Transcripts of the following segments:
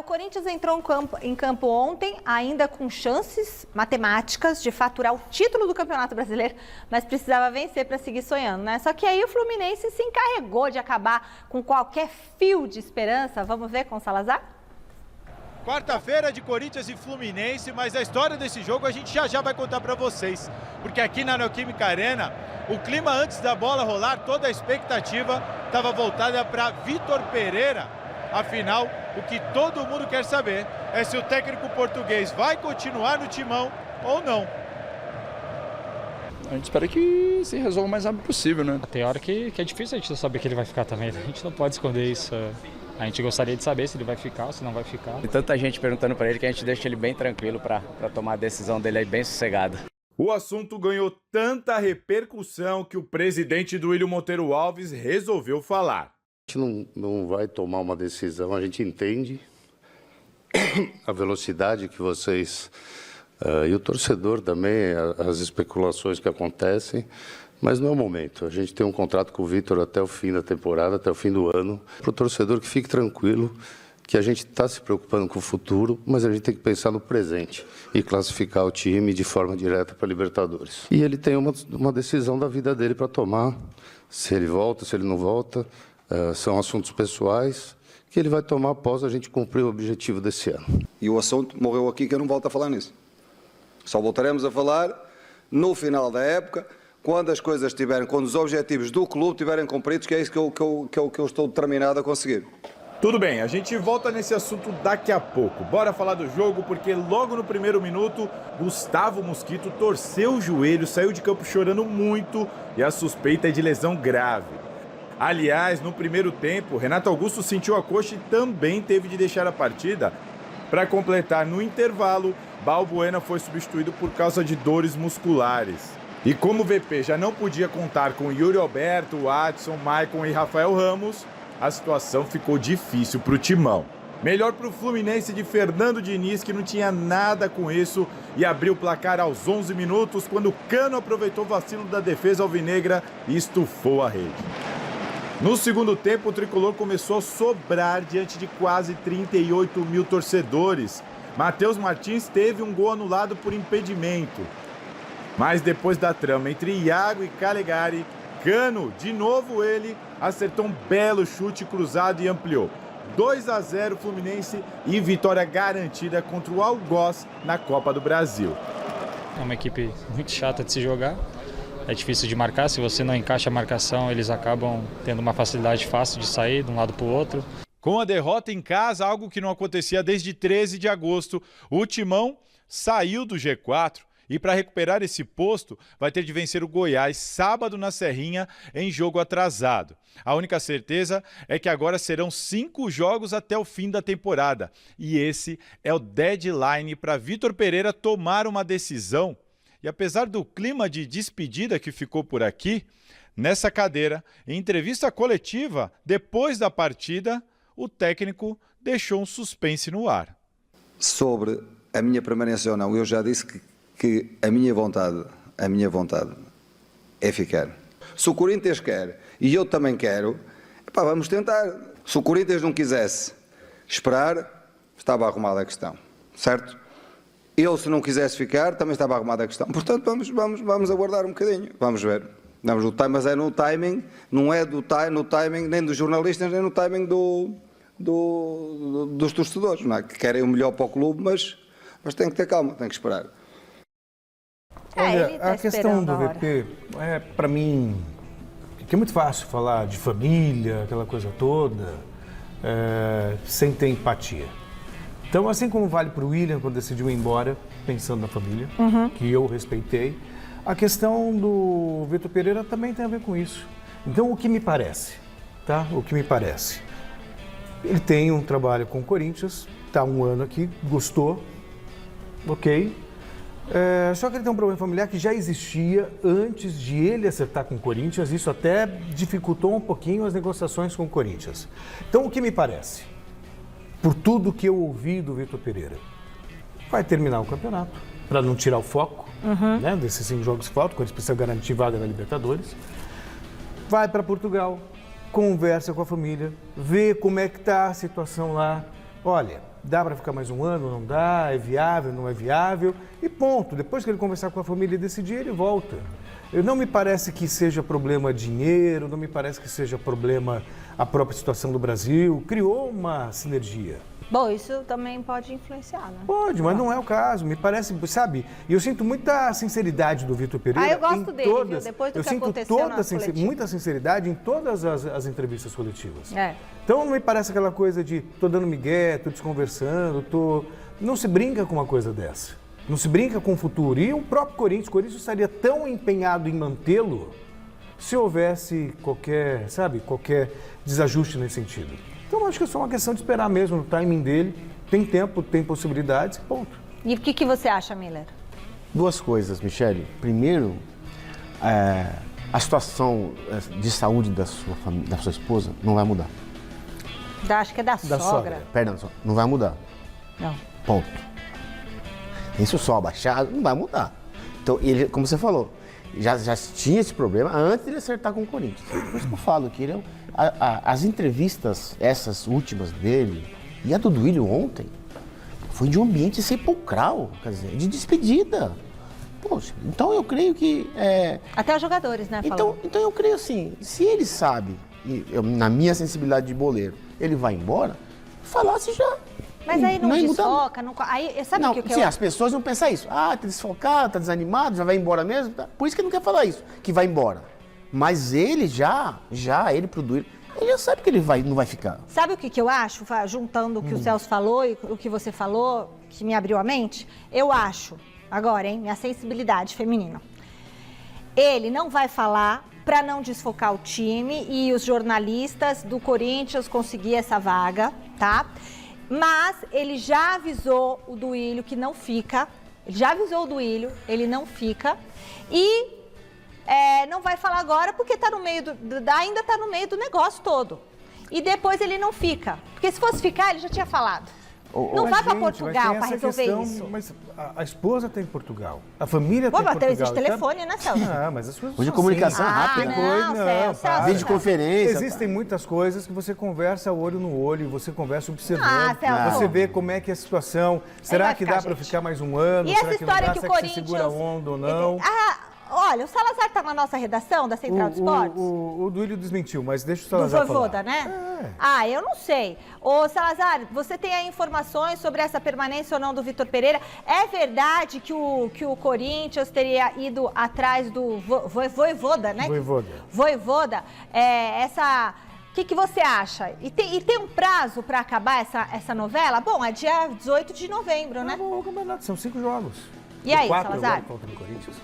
o Corinthians entrou em campo ontem, ainda com chances matemáticas de faturar o título do Campeonato Brasileiro, mas precisava vencer para seguir sonhando, né? Só que aí o Fluminense se encarregou de acabar com qualquer fio de esperança. Vamos ver com o Salazar? Quarta-feira de Corinthians e Fluminense, mas a história desse jogo a gente já vai contar para vocês. Porque aqui na Neoquímica Arena, o clima antes da bola rolar, toda a expectativa estava voltada para Vitor Pereira. Afinal, o que todo mundo quer saber é se o técnico português vai continuar no timão ou não. A gente espera que se resolva o mais rápido possível, né? Tem hora que é difícil a gente saber que ele vai ficar também. A gente não pode esconder isso. A gente gostaria de saber se ele vai ficar ou se não vai ficar. E tanta gente perguntando para ele que a gente deixa ele bem tranquilo para tomar a decisão dele aí bem sossegada. O assunto ganhou tanta repercussão que o presidente do Willian Monteiro Alves resolveu falar. A gente não vai tomar uma decisão, a gente entende a velocidade que vocês e o torcedor também, as especulações que acontecem, mas não é o momento. A gente tem um contrato com o Vitor até o fim da temporada, até o fim do ano. Para o torcedor que fique tranquilo, que a gente está se preocupando com o futuro, mas a gente tem que pensar no presente e classificar o time de forma direta para a Libertadores. E ele tem uma decisão da vida dele para tomar, se ele volta, se ele não volta. São assuntos pessoais que ele vai tomar após a gente cumprir o objetivo desse ano. E o assunto morreu aqui, que eu não volto a falar nisso. Só voltaremos a falar no final da época, quando os objetivos do clube estiverem cumpridos, que é isso que eu estou determinado a conseguir. Tudo bem, a gente volta nesse assunto daqui a pouco. Bora falar do jogo, porque logo no primeiro minuto, Gustavo Mosquito torceu o joelho, saiu de campo chorando muito e a suspeita é de lesão grave. Aliás, no primeiro tempo, Renato Augusto sentiu a coxa e também teve de deixar a partida. Para completar, no intervalo, Balbuena foi substituído por causa de dores musculares. E como o VP já não podia contar com Yuri Alberto, Watson, Maicon e Rafael Ramos, a situação ficou difícil para o timão. Melhor para o Fluminense de Fernando Diniz, que não tinha nada com isso e abriu o placar aos 11 minutos, quando Cano aproveitou o vacilo da defesa alvinegra e estufou a rede. No segundo tempo, o tricolor começou a sobrar diante de quase 38 mil torcedores. Matheus Martins teve um gol anulado por impedimento. Mas depois da trama entre Iago e Calegari, Cano, de novo ele, acertou um belo chute cruzado e ampliou. 2-0 Fluminense e vitória garantida contra o Algoz na Copa do Brasil. É uma equipe muito chata de se jogar. É difícil de marcar, se você não encaixa a marcação, eles acabam tendo uma facilidade fácil de sair de um lado para o outro. Com a derrota em casa, algo que não acontecia desde 13 de agosto, o Timão saiu do G4 e para recuperar esse posto vai ter de vencer o Goiás sábado na Serrinha em jogo atrasado. A única certeza é que agora serão 5 jogos até o fim da temporada e esse é o deadline para Vitor Pereira tomar uma decisão. E apesar do clima de despedida que ficou por aqui, nessa cadeira, em entrevista coletiva, depois da partida, o técnico deixou um suspense no ar. Sobre a minha permanência ou não, eu já disse que a minha vontade é ficar. Se o Corinthians quer e eu também quero, vamos tentar. Se o Corinthians não quisesse esperar, estava arrumada a questão, certo? Eu, se não quisesse ficar, também estava arrumada a questão. Portanto, vamos aguardar um bocadinho. Vamos ver. Mas é no timing, não é no timing nem dos jornalistas, nem no timing dos torcedores, não é? Que querem o melhor para o clube, mas tem que ter calma, tem que esperar. Olha, a questão do VP, para mim, que é muito fácil falar de família, aquela coisa toda, sem ter empatia. Então, assim como vale para o Willian quando decidiu ir embora, pensando na família, que eu respeitei, a questão do Vitor Pereira também tem a ver com isso. Então, o que me parece, tá? O que me parece. Ele tem um trabalho com o Corinthians, está um ano aqui, gostou, ok. Só que ele tem um problema familiar que já existia antes de ele acertar com o Corinthians, isso até dificultou um pouquinho as negociações com o Corinthians. Então, o que me parece? Por tudo que eu ouvi do Vitor Pereira, vai terminar o campeonato, para não tirar o foco desses 5 jogos que faltam, quando eles precisam garantir vaga na Libertadores. Vai para Portugal, conversa com a família, vê como é que está a situação lá, olha, dá para ficar mais um ano, não dá, é viável, não é viável, e ponto. Depois que ele conversar com a família e decidir, ele volta. Não me parece que seja problema dinheiro, não me parece que seja problema a própria situação do Brasil. Criou uma sinergia. Bom, isso também pode influenciar, né? Pode, mas não é o caso. Me parece, sabe? E eu sinto muita sinceridade do Vitor Pereira. Eu gosto dele, viu? Depois do que aconteceu na coletiva. Muita sinceridade em todas as entrevistas coletivas. É. Então não me parece aquela coisa de tô dando migué, tô desconversando, Não se brinca com uma coisa dessa. Não se brinca com o futuro. E o próprio Corinthians estaria tão empenhado em mantê-lo se houvesse qualquer desajuste nesse sentido. Então, acho que é só uma questão de esperar mesmo no timing dele. Tem tempo, tem possibilidades, ponto. E o que você acha, Miller? Duas coisas, Michele. Primeiro, a situação de saúde da sua esposa não vai mudar. Acho que é da sogra. Perdão, não vai mudar. Não. Ponto. Tem seu sol abaixado, não vai mudar. Então, ele, como você falou, já tinha esse problema antes de ele acertar com o Corinthians. Por isso que eu falo que ele as entrevistas, essas últimas dele, e a do Duílio ontem, foi de um ambiente sepulcral, quer dizer, de despedida. Poxa, então eu creio que... Até os jogadores, né? Então eu creio assim, se ele sabe, na minha sensibilidade de boleiro, ele vai embora, falasse já. Mas aí não desfoca, não... Aí, sabe não, o que sim, eu... as pessoas não pensam isso. Tá desfocado, tá desanimado, já vai embora mesmo. Tá? Por isso que ele não quer falar isso, que vai embora. Mas ele ele pro Duílio, ele já sabe que ele não vai ficar. Sabe o que eu acho, juntando o que o Celso falou e o que você falou, que me abriu a mente? Eu acho, agora, minha sensibilidade feminina. Ele não vai falar para não desfocar o time e os jornalistas do Corinthians conseguir essa vaga, tá? Mas ele já avisou o Duílio que não fica. Ele já avisou o Duílio, ele não fica. E não vai falar agora porque tá no meio ainda está no meio do negócio todo. E depois ele não fica. Porque se fosse ficar, ele já tinha falado. Não vai para Portugal para resolver isso. Mas a esposa está em Portugal. A família está em Portugal. Existe telefone, né, Celso? Mas as coisas hoje a comunicação rápida. Celso. Videoconferência. Existem muitas coisas que você conversa olho no olho, você conversa observando. Você vê como é que é a situação. Será que dá para ficar mais um ano? E será essa história que o Corinthians... segura a onda ou não? Olha, o Salazar está na nossa redação da Central de Esportes? O Duílio desmentiu, mas deixa o Salazar falar. Do Voivoda, né? Eu não sei. Ô, Salazar, você tem aí informações sobre essa permanência ou não do Vitor Pereira? É verdade que o Corinthians teria ido atrás do Voivoda, né? Voivoda. O que você acha? E tem um prazo para acabar essa novela? Bom, é dia 18 de novembro, né? O campeonato, são 5 jogos. E aí, 4 Salazar? Contra o Corinthians.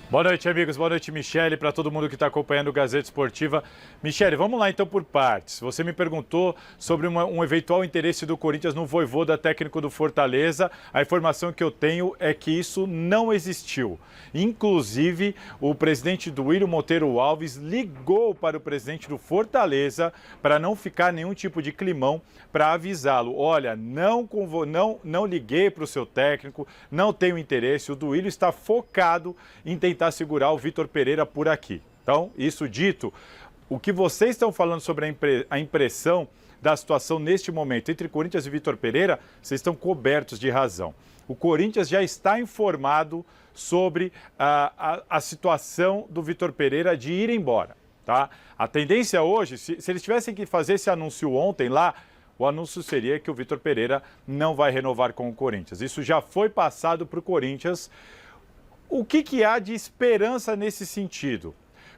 Boa noite, amigos. Boa noite, Michele, para todo mundo que está acompanhando o Gazeta Esportiva. Michele, vamos lá então por partes. Você me perguntou sobre um eventual interesse do Corinthians no Voivoda, técnico do Fortaleza. A informação que eu tenho é que isso não existiu. Inclusive, o presidente Duílio Monteiro Alves ligou para o presidente do Fortaleza para não ficar nenhum tipo de climão, para avisá-lo. Olha, não liguei para o seu técnico, não tenho interesse. O Duílio está focado em tentar segurar o Vitor Pereira por aqui. Então, isso dito, o que vocês estão falando sobre a impressão da situação neste momento entre Corinthians e Vitor Pereira, vocês estão cobertos de razão. O Corinthians já está informado sobre a situação do Vitor Pereira de ir embora. Tá? A tendência hoje, se eles tivessem que fazer esse anúncio ontem lá, o anúncio seria que o Vitor Pereira não vai renovar com o Corinthians. Isso já foi passado para o Corinthians. O que há de esperança nesse sentido?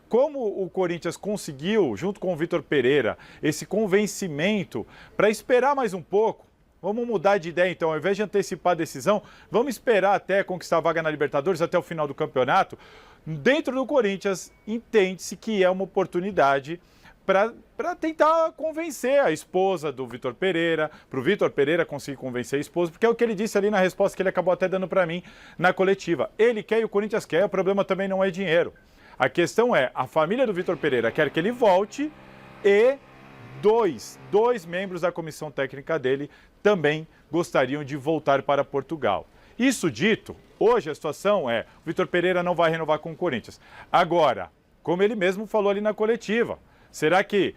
Como o Corinthians conseguiu, junto com o Vitor Pereira, esse convencimento para esperar mais um pouco, vamos mudar de ideia então, ao invés de antecipar a decisão, vamos esperar até conquistar a vaga na Libertadores, até o final do campeonato. Dentro do Corinthians, entende-se que é uma oportunidade para tentar convencer a esposa do Vitor Pereira, para o Vitor Pereira conseguir convencer a esposa, porque é o que ele disse ali na resposta que ele acabou até dando para mim na coletiva. Ele quer e o Corinthians quer, o problema também não é dinheiro. A questão é, a família do Vitor Pereira quer que ele volte e dois membros da comissão técnica dele também gostariam de voltar para Portugal. Isso dito, hoje a situação é, o Vitor Pereira não vai renovar com o Corinthians. Agora, como ele mesmo falou ali na coletiva, será que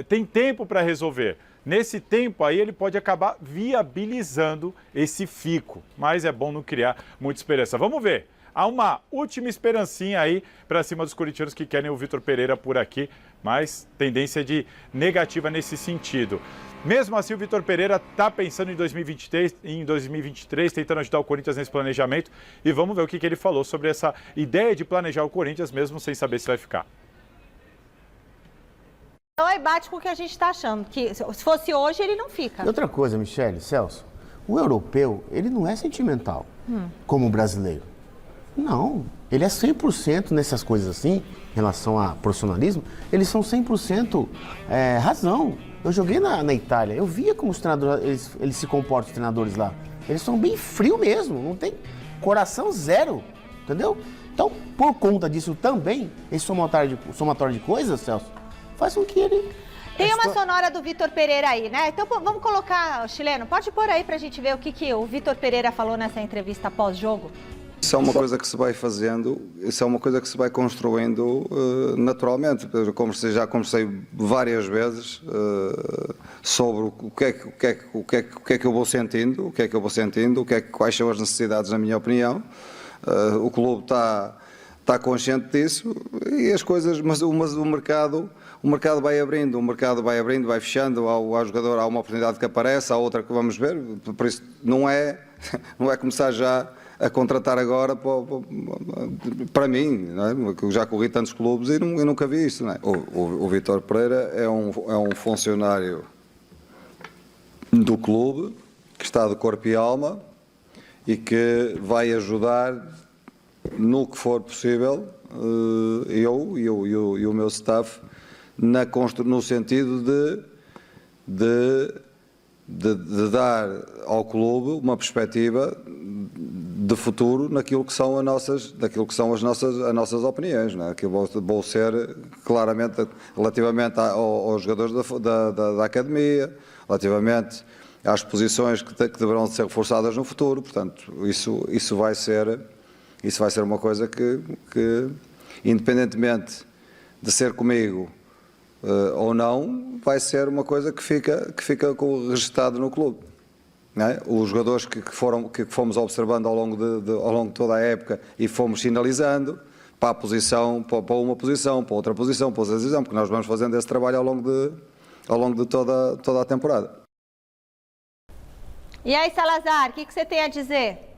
tem tempo para resolver? Nesse tempo aí ele pode acabar viabilizando esse fico, mas é bom não criar muita esperança. Vamos ver. Há uma última esperancinha aí para cima dos corintianos que querem o Vitor Pereira por aqui, mas tendência de negativa nesse sentido. Mesmo assim, o Vitor Pereira está pensando em 2023, tentando ajudar o Corinthians nesse planejamento. E vamos ver o que ele falou sobre essa ideia de planejar o Corinthians mesmo sem saber se vai ficar. Então aí bate com o que a gente está achando, que se fosse hoje ele não fica. E outra coisa, Michele, Celso, o europeu, ele não é sentimental como o brasileiro. Não, ele é 100% nessas coisas assim, em relação a profissionalismo, eles são 100% razão. Eu joguei na Itália, eu via como os treinadores, eles se comportam, os treinadores lá. Eles são bem frios mesmo, não tem coração zero, entendeu? Então, por conta disso também, esse somatório de coisas, Celso, faz com que ele... Tem uma sonora do Vitor Pereira aí, né? Então vamos colocar, Chileno, pode pôr aí pra gente ver o que o Vitor Pereira falou nessa entrevista pós-jogo? Isso é uma coisa que se vai fazendo, isso é uma coisa que se vai construindo naturalmente. Já conversei várias vezes sobre o que é que eu vou sentindo, quais são as necessidades, na minha opinião. O clube está consciente disso e as coisas, mas o mercado vai abrindo, vai fechando, ao jogador há uma oportunidade que aparece, há outra que vamos ver, por isso não é começar já a contratar agora para mim, não é? Eu já corri tantos clubes e nunca vi isso. Não é? O Vitor Pereira é um funcionário do clube que está de corpo e alma e que vai ajudar no que for possível, eu e o meu staff, no sentido de dar ao clube uma perspectiva de futuro naquilo que são as nossas opiniões, não é? Que vou ser claramente relativamente aos jogadores da academia, relativamente às posições que deverão ser reforçadas no futuro. Portanto, isso vai ser uma coisa que independentemente de ser comigo ou não, vai ser uma coisa que fica registado no clube. Não é? Os jogadores que fomos observando ao longo de toda a época e fomos sinalizando para uma posição, para outra posição, para outra posição, porque nós vamos fazendo esse trabalho ao longo de toda a temporada. E aí, Salazar, o que você tem a dizer?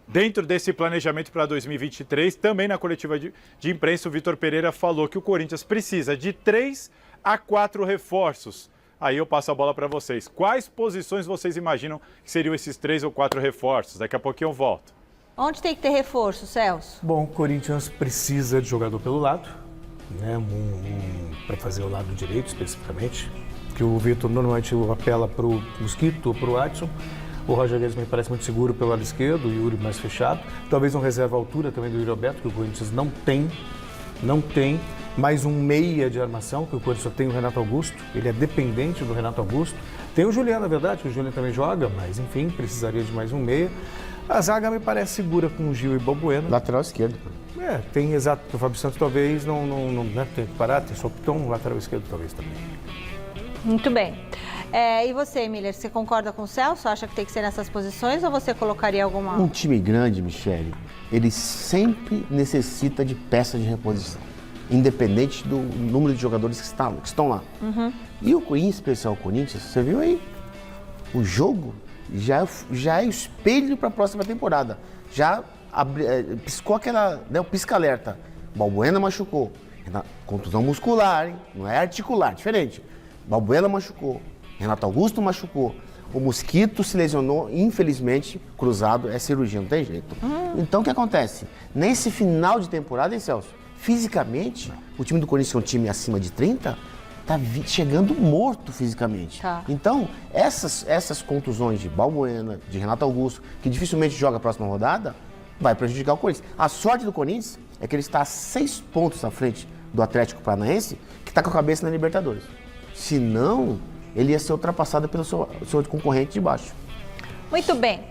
Dentro desse planejamento para 2023, também na coletiva de imprensa, o Vitor Pereira falou que o Corinthians precisa de 3 a 4 reforços. Aí eu passo a bola para vocês. Quais posições vocês imaginam que seriam esses 3 ou 4 reforços? Daqui a pouquinho eu volto. Onde tem que ter reforço, Celso? Bom, o Corinthians precisa de jogador pelo lado, né? Para fazer o lado direito especificamente, que o Vitor normalmente apela para o Mosquito ou para o Adson. O Roger Guedes me parece muito seguro pelo lado esquerdo, o Yuri mais fechado. Talvez um reserva à altura também do Yuri Alberto, que o Corinthians não tem. Mais um meia de armação, que o Corinthians só tem o Renato Augusto. Ele é dependente do Renato Augusto. Tem o Juliano, na verdade, que o Juliano também joga, mas enfim, precisaria de mais um meia. A zaga me parece segura com o Gil e Balbuena. Lateral esquerdo. Tem exato. O Fábio Santos talvez não né, tem que parar, tem só um lateral esquerdo talvez também. Muito bem. E você, Miller, você concorda com o Celso? Acha que tem que ser nessas posições ou você colocaria alguma... Um time grande, Michele, ele sempre necessita de peças de reposição, independente do número de jogadores que estão lá. Uhum. E em especial o Corinthians, você viu aí? O jogo já é o espelho para a próxima temporada. Já piscou o pisca-alerta. Balbuena machucou. Contusão muscular, hein? Não é articular, diferente. Balbuena machucou. Renato Augusto machucou. O Mosquito se lesionou, infelizmente, cruzado, é cirurgia, não tem jeito. Então, o que acontece? Nesse final de temporada, hein, Celso? Fisicamente, o time do Corinthians, que é um time acima de 30, tá chegando morto fisicamente. Tá. Então, essas contusões de Balbuena, de Renato Augusto, que dificilmente joga a próxima rodada, vai prejudicar o Corinthians. A sorte do Corinthians é que ele está a 6 pontos à frente do Atlético Paranaense, que está com a cabeça na Libertadores. Se não, ele ia ser ultrapassado pelo seu concorrente de baixo. Muito bem.